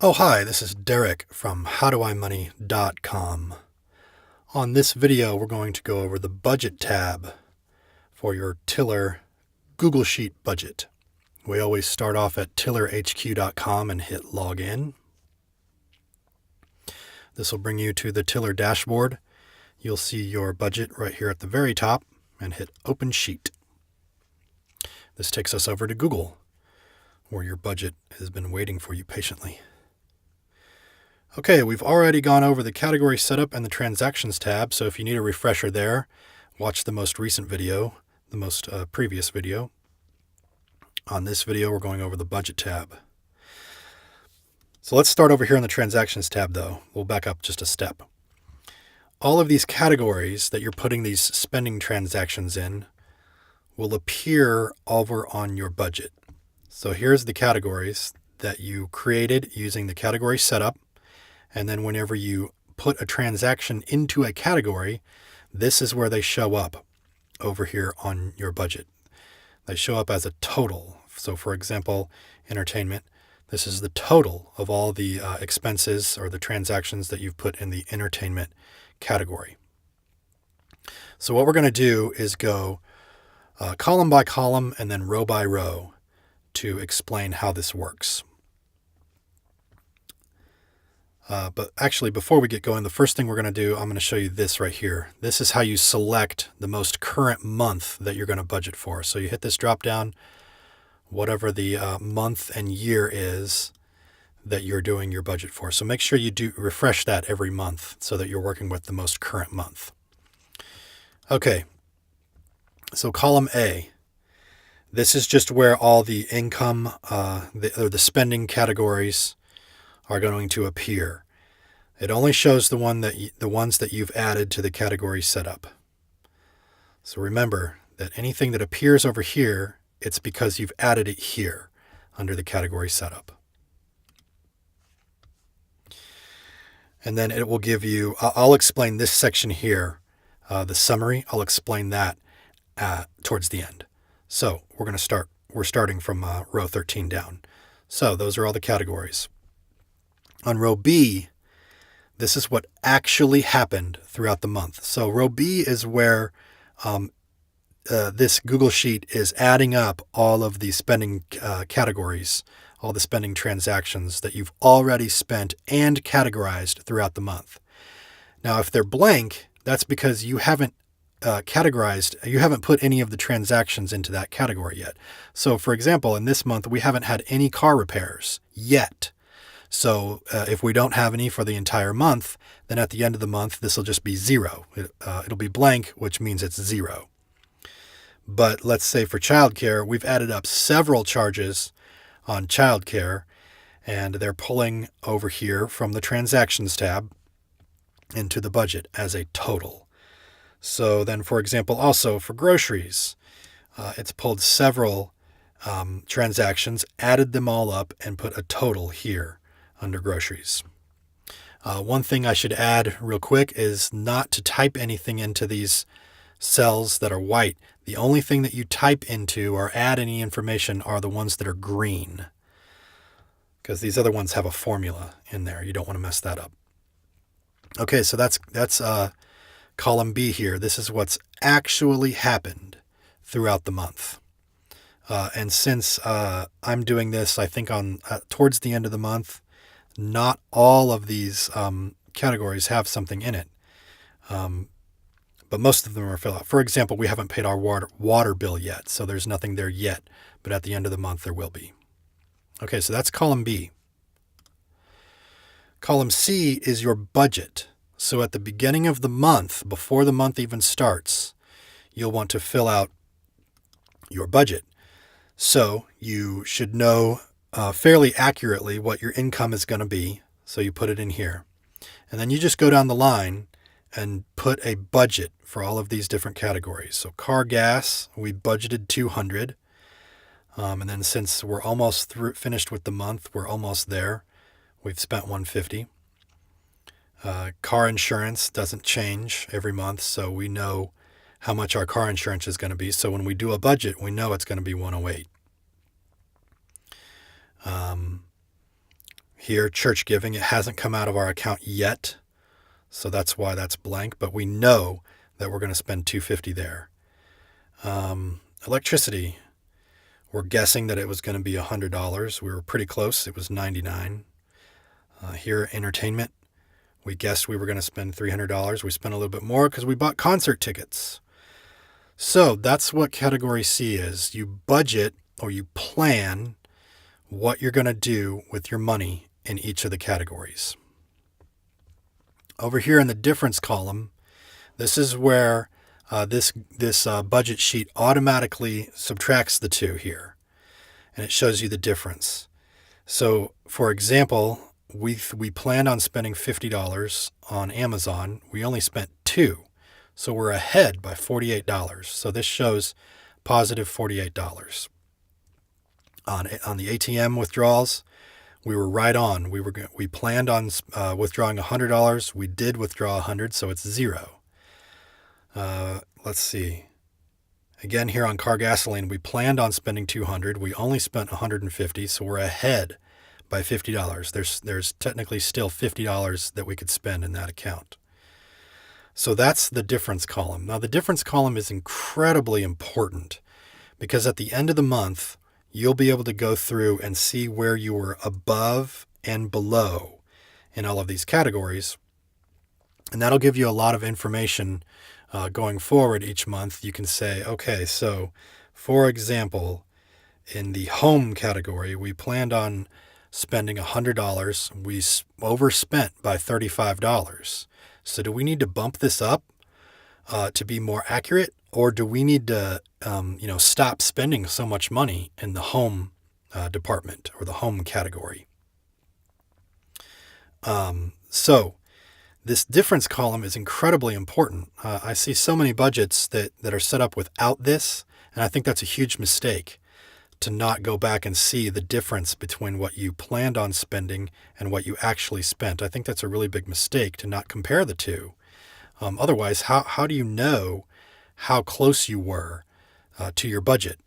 Oh, hi, this is Derek from HowDoIMoney.com. On this video, we're going to go over the Budget tab for your Tiller Google Sheet budget. We always start off at TillerHQ.com and hit Login. This will bring you to the Tiller dashboard. You'll see your budget right here at the very top and hit Open Sheet. This takes us over to Google, where your budget has been waiting for you patiently. Okay, we've already gone over the category setup and the transactions tab, so if you need a refresher there, watch the most recent video, the most previous video. On this video, we're going over the budget tab. So let's start over here in the transactions tab though. We'll back up just a step. All of these categories that you're putting these spending transactions in will appear over on your budget. So here's the categories that you created using the category setup. And then whenever you put a transaction into a category, this is where they show up over here on your budget. They show up as a total. So for example, entertainment, this is the total of all the expenses or the transactions that you've put in the entertainment category. So what we're going to do is go column by column and then row by row to explain how this works. But actually, before we get going, the first thing we're going to do, I'm going to show you this right here. This is how you select the most current month that you're going to budget for. So you hit this drop down, whatever the month and year is that you're doing your budget for. So make sure you do refresh that every month so that you're working with the most current month. Okay, so column A. This is just where all the income or the spending categories are going to appear. It only shows the ones that you've added to the category setup. So remember that anything that appears over here, it's because you've added it here under the category setup. And then it will give you, I'll explain this section here, the summary, I'll explain that towards the end. So we're starting from row 13 down. So those are all the categories. On row B, this is what actually happened throughout the month. So row B is where this Google Sheet is adding up all of the spending categories, all the spending transactions that you've already spent and categorized throughout the month. Now, if they're blank, that's because you haven't you haven't put any of the transactions into that category yet. So for example, in this month, we haven't had any car repairs yet. So if we don't have any for the entire month, then at the end of the month, this will just be zero. It'll be blank, which means it's zero. But let's say for childcare, we've added up several charges on childcare, and they're pulling over here from the transactions tab into the budget as a total. So then, for example, also for groceries, it's pulled several transactions, added them all up, and put a total here under groceries. One thing I should add real quick is not to type anything into these cells that are white. The only thing that you type into or add any information are the ones that are green, because these other ones have a formula in there. You don't want to mess that up. Okay, so that's column B here. This is what's actually happened throughout the month. And since I'm doing this, I think on towards the end of the month, not all of these categories have something in it, but most of them are filled out. For example, we haven't paid our water bill yet, so there's nothing there yet, but at the end of the month there will be. Okay, so that's column B. Column C is your budget. So at the beginning of the month, before the month even starts, you'll want to fill out your budget. So you should know fairly accurately what your income is going to be. So you put it in here. And then you just go down the line and put a budget for all of these different categories. So car gas, we budgeted $200. And then since we're almost finished with the month, we're almost there. We've spent $150. Car insurance doesn't change every month, so we know how much our car insurance is going to be. So when we do a budget, we know it's going to be $108. Here, church giving, it hasn't come out of our account yet, so that's why that's blank, but we know that we're going to spend $250 there. Electricity, we're guessing that it was going to be $100. We were pretty close. It was $99. Here, entertainment, we guessed we were going to spend $300. We spent a little bit more because we bought concert tickets. So that's what category C is. You budget or you plan what you're going to do with your money in each of the categories. Over here in the difference column, this is where this budget sheet automatically subtracts the two here, and it shows you the difference. So, for example, we planned on spending $50 on Amazon. We only spent $2, so we're ahead by $48. So this shows positive $48. On the ATM withdrawals, we were right on. We planned on withdrawing $100. We did withdraw $100, so it's $0. Let's see. Again, here on car gasoline, we planned on spending $200. We only spent $150, so we're ahead by $50. There's technically still $50 that we could spend in that account. So that's the difference column. Now, the difference column is incredibly important because at the end of the month, you'll be able to go through and see where you were above and below in all of these categories. And that'll give you a lot of information going forward each month. You can say, okay, so for example, in the home category, we planned on spending $100. We overspent by $35. So do we need to bump this up to be more accurate? Or do we need to, stop spending so much money in the home department or the home category? So this difference column is incredibly important. I see so many budgets that are set up without this, and I think that's a huge mistake to not go back and see the difference between what you planned on spending and what you actually spent. I think that's a really big mistake to not compare the two. Otherwise, how do you know how close you were to your budget?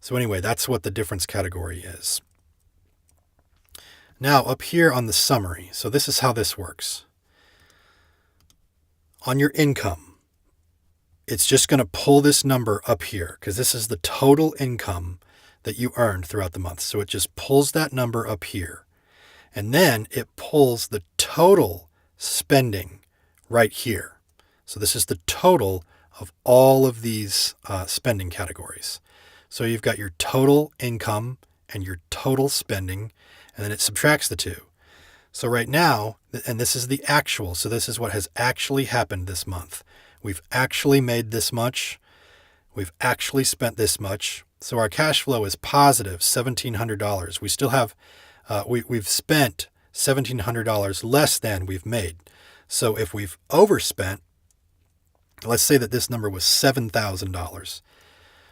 So anyway, that's what the difference category is. Now up here on the summary, so this is how this works. On your income, it's just going to pull this number up here because this is the total income that you earned throughout the month. So it just pulls that number up here. And then it pulls the total spending right here. So this is the total of all of these spending categories. So you've got your total income and your total spending, and then it subtracts the two. So right now, and this is the actual, so this is what has actually happened this month. We've actually made this much. We've actually spent this much. So our cash flow is positive $1,700. We still have, we've spent $1,700 less than we've made. So if we've overspent, let's say that this number was $7,000.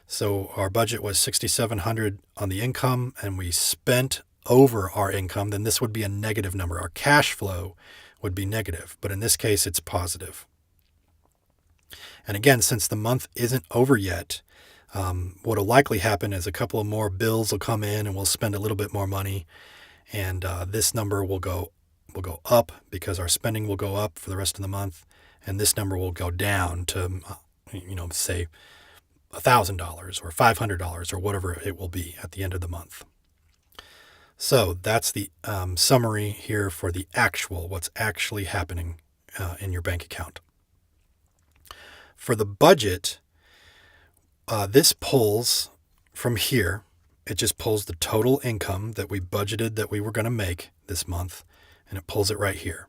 So our budget was $6,700 on the income, and we spent over our income, then this would be a negative number. Our cash flow would be negative, but in this case, it's positive. And again, since the month isn't over yet, what will likely happen is a couple of more bills will come in and we'll spend a little bit more money, and this number will go up because our spending will go up for the rest of the month, and this number will go down to, say $1,000 or $500 or whatever it will be at the end of the month. So that's the summary here for the actual, what's actually happening in your bank account. For the budget, this pulls from here. It just pulls the total income that we budgeted that we were going to make this month, and it pulls it right here.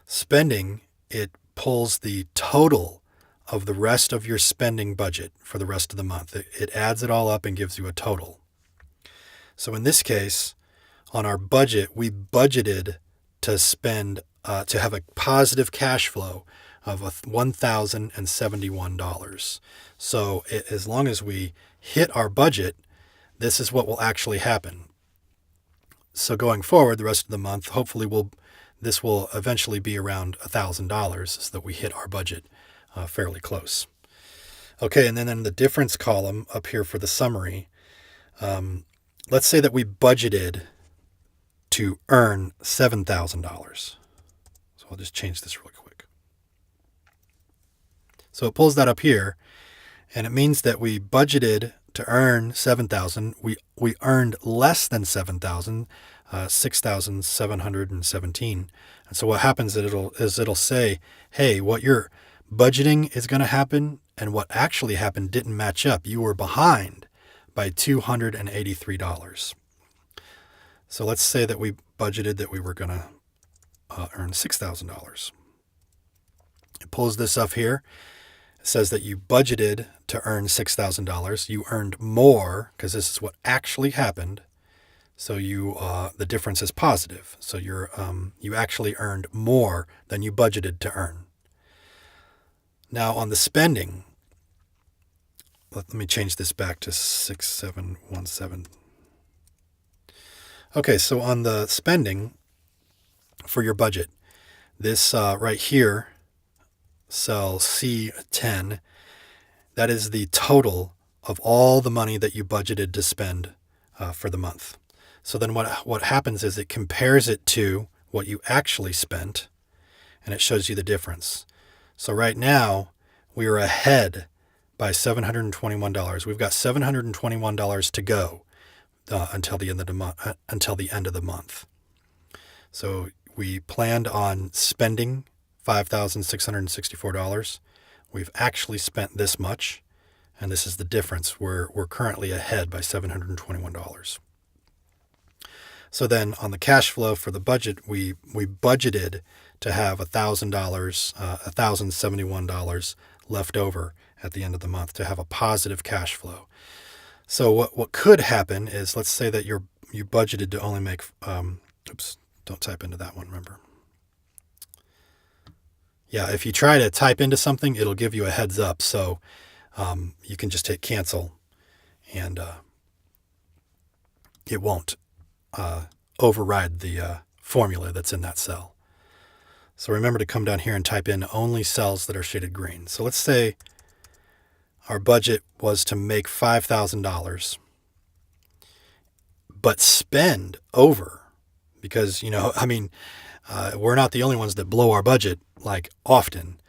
Spending, it pulls the total of the rest of your spending budget for the rest of the month. It adds it all up and gives you a total. So in this case, on our budget, we budgeted to spend, to have a positive cash flow of $1,071. So as long as we hit our budget, this is what will actually happen. So going forward, the rest of the month, hopefully this will eventually be around $1,000 so that we hit our budget fairly close. Okay, and then in the difference column up here for the summary, let's say that we budgeted to earn $7,000. So I'll just change this really quick. So it pulls that up here, and it means that we budgeted to earn $7,000. We earned less than $7,000, $6,717. And so what happens is it'll say, hey, what you're budgeting is going to happen and what actually happened didn't match up. You were behind by $283. So let's say that we budgeted that we were going to earn $6,000. It pulls this up here. It says that you budgeted to earn $6,000. You earned more because this is what actually happened. So the difference is positive. So you actually earned more than you budgeted to earn. Now on the spending, let me change this back to 6717. Okay, so on the spending for your budget, this right here, cell C10, that is the total of all the money that you budgeted to spend for the month. So then what happens is it compares it to what you actually spent, and it shows you the difference. So right now, we are ahead by $721. We've got $721 to go until the end of the month. So we planned on spending $5,664. We've actually spent this much, and this is the difference. We're currently ahead by $721. So then on the cash flow for the budget, we budgeted to have $1,000, $1,071 left over at the end of the month to have a positive cash flow. So what could happen is, let's say that you budgeted to only make, oops, don't type into that one, remember. Yeah, if you try to type into something, it'll give you a heads up. So you can just hit cancel, and it won't override the formula that's in that cell. So remember to come down here and type in only cells that are shaded green. So let's say our budget was to make $5,000, but spend over, because, we're not the only ones that blow our budget like often.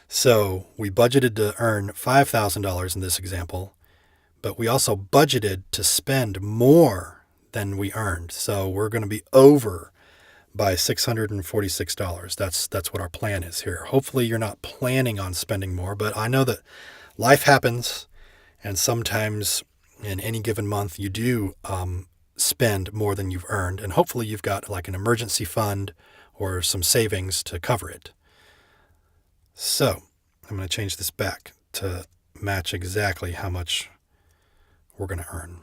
So we budgeted to earn $5,000 in this example, but we also budgeted to spend more than we earned. So we're going to be over by $646. That's what our plan is here. Hopefully you're not planning on spending more, but I know that life happens, and sometimes in any given month you do spend more than you've earned, and hopefully you've got like an emergency fund or some savings to cover it. So I'm going to change this back to match exactly how much we're going to earn.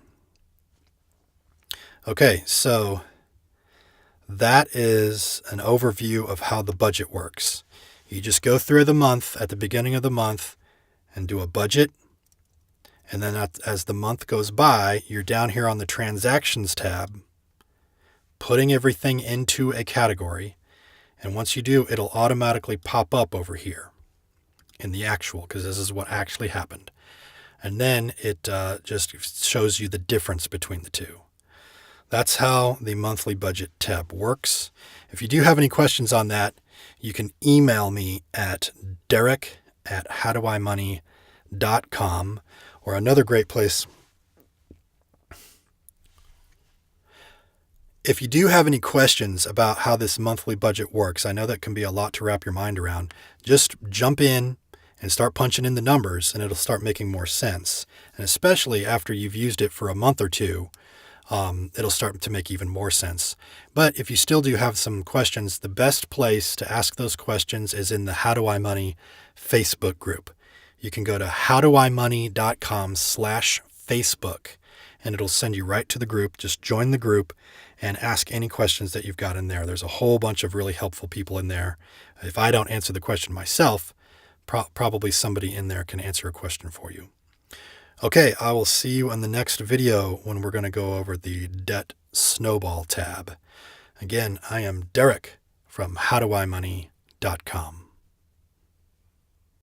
Okay, so that is an overview of how the budget works. You just go through the month at the beginning of the month and do a budget. And then as the month goes by, you're down here on the transactions tab, putting everything into a category. And once you do, it'll automatically pop up over here in the actual, because this is what actually happened. And then it just shows you the difference between the two. That's how the monthly budget tab works. If you do have any questions on that, you can email me at derek@howdoimoney.com, or another great place. If you do have any questions about how this monthly budget works, I know that can be a lot to wrap your mind around. Just jump in and start punching in the numbers, and it'll start making more sense. And especially after you've used it for a month or two, it'll start to make even more sense. But if you still do have some questions, the best place to ask those questions is in the How Do I Money Facebook group. You can go to howdoimoney.com/Facebook, and it'll send you right to the group. Just join the group and ask any questions that you've got in there. There's a whole bunch of really helpful people in there. If I don't answer the question myself, probably somebody in there can answer a question for you. Okay, I will see you in the next video when we're going to go over the Debt Snowball tab. Again, I am Derek from howdoimoney.com.